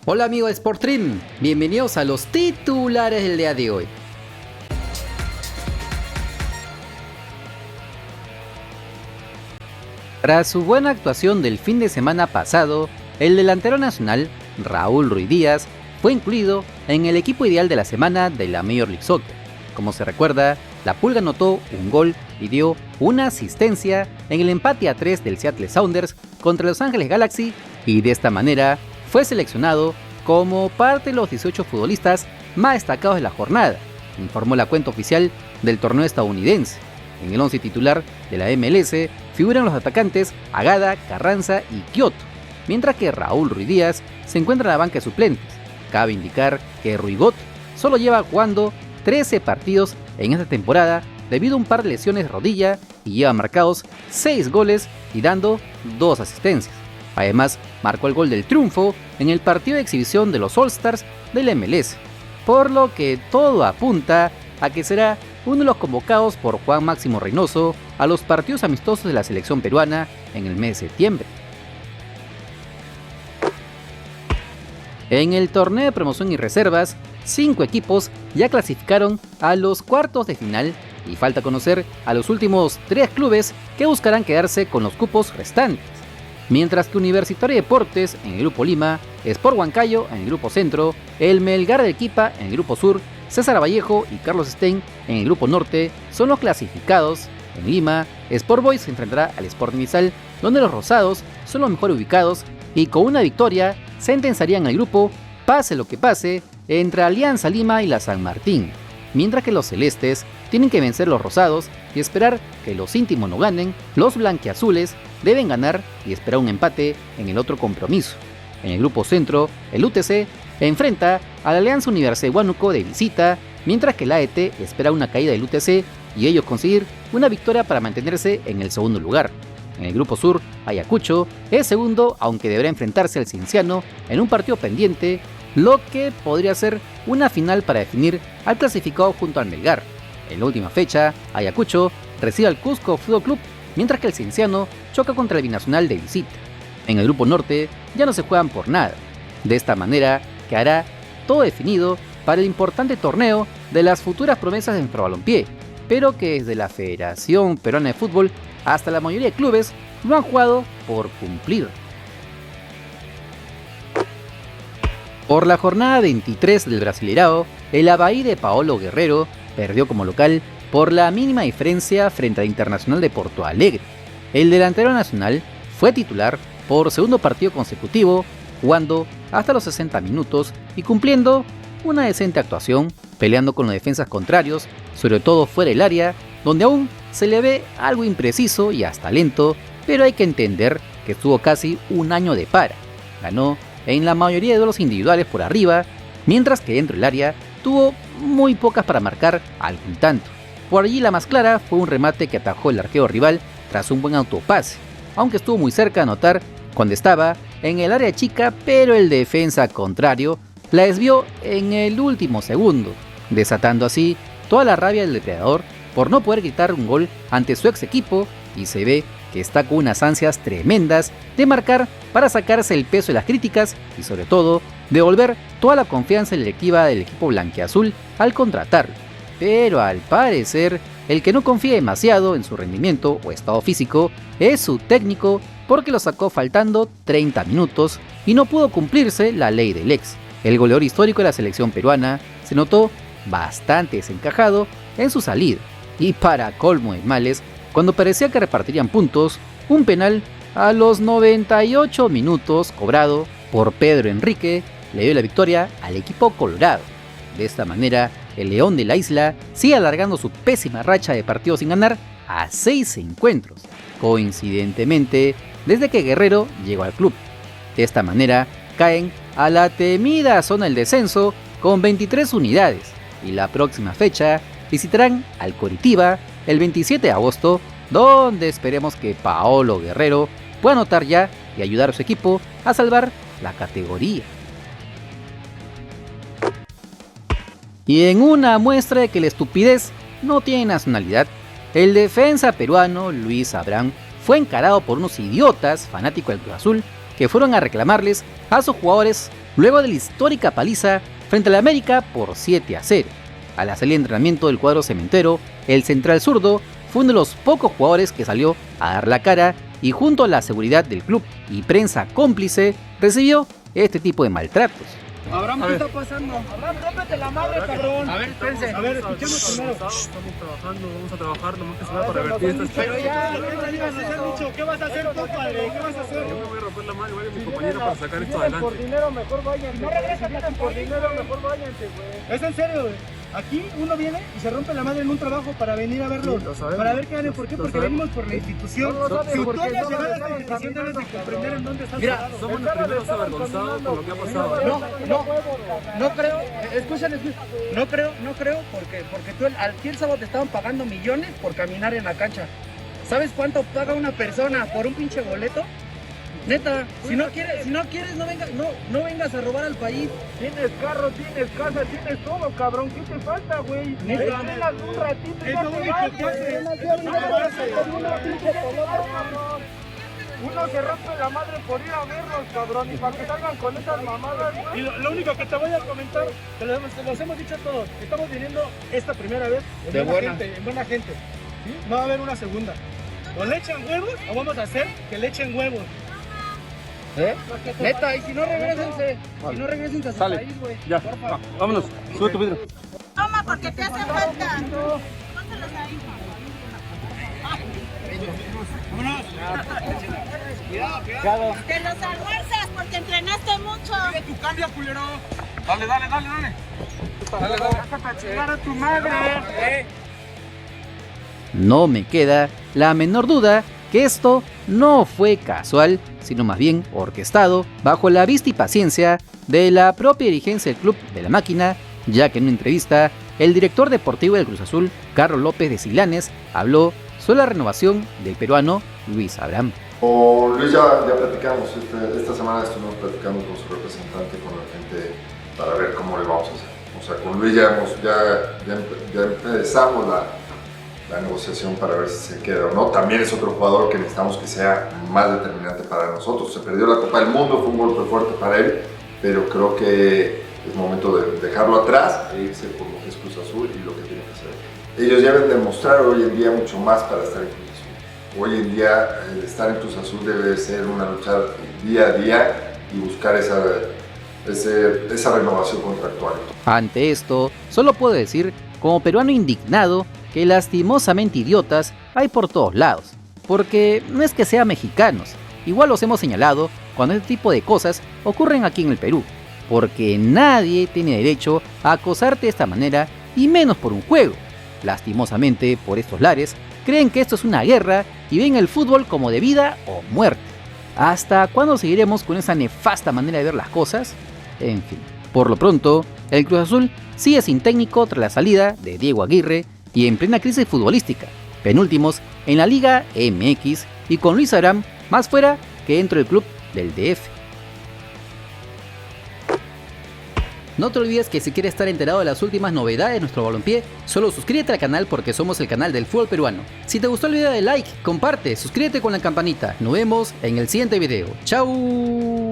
Hola amigos de Sportrim, bienvenidos a los titulares del día de hoy. Tras su buena actuación del fin de semana pasado, el delantero nacional, Raúl Ruiz Díaz, fue incluido en el equipo ideal de la semana de la Major League Soccer. Como se recuerda, la Pulga anotó un gol y dio una asistencia en el empate a 3 del Seattle Sounders contra Los Ángeles Galaxy y de esta manera fue seleccionado como parte de los 18 futbolistas más destacados de la jornada, informó la cuenta oficial del torneo estadounidense. En el 11 titular de la MLS figuran los atacantes Agada, Carranza y Kioto, mientras que Raúl Ruiz Díaz se encuentra en la banca de suplentes. Cabe indicar que Ruigot solo lleva jugando 13 partidos en esta temporada debido a un par de lesiones de rodilla y lleva marcados 6 goles y dando 2 asistencias. Además, marcó el gol del triunfo en el partido de exhibición de los All-Stars del MLS, por lo que todo apunta a que será uno de los convocados por Juan Máximo Reynoso a los partidos amistosos de la selección peruana en el mes de septiembre. En el torneo de promoción y reservas, 5 equipos ya clasificaron a los cuartos de final y falta conocer a los últimos 3 clubes que buscarán quedarse con los cupos restantes. Mientras que Universitario de Deportes en el Grupo Lima, Sport Huancayo en el Grupo Centro, el Melgar de Arequipa en el Grupo Sur, César Vallejo y Carlos Stein en el Grupo Norte son los clasificados. En Lima, Sport Boys se enfrentará al Sporting Cristal, donde los rosados son los mejor ubicados y con una victoria sentenciarían al grupo, pase lo que pase, entre Alianza Lima y la San Martín, mientras que los celestes tienen que vencer los rosados y esperar que los íntimos no ganen. Los blanquiazules deben ganar y esperar un empate en el otro compromiso. En el Grupo Centro, el UTC enfrenta a la Alianza Universidad de Huánuco de visita, mientras que el AET espera una caída del UTC y ellos conseguir una victoria para mantenerse en el segundo lugar. En el Grupo Sur, Ayacucho es segundo, aunque deberá enfrentarse al Cienciano en un partido pendiente, lo que podría ser una final para definir al clasificado junto al Melgar. En la última fecha, Ayacucho recibe al Cusco Fútbol Club, mientras que el Cienciano choca contra el Binacional de visita. En el Grupo Norte ya no se juegan por nada. De esta manera quedará todo definido para el importante torneo de las futuras promesas en Probalompié, pero que desde la Federación Peruana de Fútbol hasta la mayoría de clubes lo han jugado por cumplir. Por la jornada 23 del Brasileirao, el Avaí de Paolo Guerrero perdió como local por la mínima diferencia frente al Internacional de Porto Alegre. El delantero nacional fue titular por segundo partido consecutivo, jugando hasta los 60 minutos y cumpliendo una decente actuación, peleando con los defensas contrarios, sobre todo fuera del área, donde aún se le ve algo impreciso y hasta lento, pero hay que entender que estuvo casi un año de para. Ganó en la mayoría de duelos individuales por arriba, mientras que dentro del área tuvo muy pocas para marcar algún tanto. Por allí la más clara fue un remate que atajó el arquero rival tras un buen autopase, aunque estuvo muy cerca de anotar cuando estaba en el área chica, pero el defensa contrario la desvió en el último segundo, desatando así toda la rabia del depredador por no poder gritar un gol ante su ex equipo, y se ve que está con unas ansias tremendas de marcar para sacarse el peso de las críticas y sobre todo devolver toda la confianza directiva del equipo blanquiazul al contratarlo. Pero al parecer el que no confía demasiado en su rendimiento o estado físico es su técnico, porque lo sacó faltando 30 minutos y no pudo cumplirse la ley del ex. El goleador histórico de la selección peruana se notó bastante desencajado en su salida, y para colmo de males, cuando parecía que repartirían puntos, un penal a los 98 minutos cobrado por Pedro Enrique le dio la victoria al equipo colorado. De esta manera, el León de la Isla sigue alargando su pésima racha de partidos sin ganar a 6 encuentros, coincidentemente desde que Guerrero llegó al club. De esta manera, caen a la temida zona del descenso con 23 unidades y la próxima fecha visitarán al Coritiba el 27 de agosto, donde esperemos que Paolo Guerrero pueda anotar ya y ayudar a su equipo a salvar la categoría. Y en una muestra de que la estupidez no tiene nacionalidad, el defensa peruano Luis Abraham fue encarado por unos idiotas fanáticos del Cruz Azul que fueron a reclamarles a sus jugadores luego de la histórica paliza frente al América por 7-0. A la salida de entrenamiento del cuadro cementero, el central zurdo fue uno de los pocos jugadores que salió a dar la cara y junto a la seguridad del club y prensa cómplice recibió este tipo de maltratos. Abraham, ¿qué está pasando? Abraham, rómpete la madre, cabrón. A ver, espérense. A ver, escuchemos primero. Estamos trabajando, vamos a trabajar, nomás que se va para revertir esta Pero situación. ya, ¿qué vas a hacer tú, padre? ¿Qué vas a hacer? Yo me voy a romper la madre, voy a mi compañero para sacar esto adelante. Por dinero, mejor váyanse. No regresan por dinero, mejor váyanse, güey. Es en serio, güey. Aquí uno viene y se rompe la madre en un trabajo para venir a verlo, Sí, lo sabemos. para ver qué hacen. ¿Por qué? Porque venimos por la institución. Si tú porque hayas somos llegado a esta los institución, debes de comprender en dónde estás Mira, parado. somos los primeros avergonzados por lo que ha pasado. No creo, escuchen, no creo, porque tú aquí el sábado te estaban pagando millones por caminar en la cancha. ¿Sabes cuánto paga una persona por un pinche boleto? Neta, si no quieres, no vengas a robar al país. Tienes carro, tienes casa, tienes todo, cabrón. ¿Qué te falta, güey? Neta, un ratito. Es lo único que hace. Uno se rompe la madre por ir a verlos, cabrón, y para que salgan con esas mamadas. Y lo único que te voy a comentar, te los hemos dicho todos, estamos viniendo esta primera vez en buena gente. ¿Sí? No va a haber una segunda. O le echan huevos o vamos a hacer que le echen huevos. Neta, y si no regresense, a su país, güey. Ya, vámonos, sube tu vidrio. Toma, porque te hace falta. Pónselos ahí. Te los almuerzas porque entrenaste mucho. Tu cambio, culero. Dale. Dale. A tu madre. No me queda la menor duda que esto no fue casual, sino más bien orquestado bajo la vista y paciencia de la propia dirigencia del club de la máquina, ya que en una entrevista el director deportivo del Cruz Azul, Carlos López de Silanes, habló sobre la renovación del peruano Luis Abraham. Con Luis ya platicamos, esta semana estuvimos platicando con su representante, con la gente, para ver cómo le vamos a hacer. O sea, con Luis ya empezamos la negociación para ver si se queda o no. También es otro jugador que necesitamos que sea más determinante para nosotros. Se perdió la Copa del Mundo, fue un golpe fuerte para él, pero creo que es momento de dejarlo atrás e irse por lo que es Cruz Azul y lo que tiene que hacer. Ellos deben demostrar hoy en día mucho más para estar en Cruz Azul. Hoy en día el estar en Cruz Azul debe ser una lucha día a día y buscar esa renovación contractual. Ante esto, solo puedo decir, como peruano indignado, que lastimosamente idiotas hay por todos lados, porque no es que sean mexicanos, igual los hemos señalado cuando este tipo de cosas ocurren aquí en el Perú, porque nadie tiene derecho a acosarte de esta manera y menos por un juego. Lastimosamente, por estos lares, creen que esto es una guerra y ven el fútbol como de vida o muerte. ¿Hasta cuándo seguiremos con esa nefasta manera de ver las cosas? En fin, por lo pronto, el Cruz Azul sigue sin técnico tras la salida de Diego Aguirre y en plena crisis futbolística, penúltimos en la Liga MX y con Luis Abraham más fuera que dentro del club del DF. No te olvides que si quieres estar enterado de las últimas novedades de nuestro balompié, solo suscríbete al canal porque somos el canal del fútbol peruano. Si te gustó el video, dale like, comparte, suscríbete con la campanita. Nos vemos en el siguiente video. ¡Chao!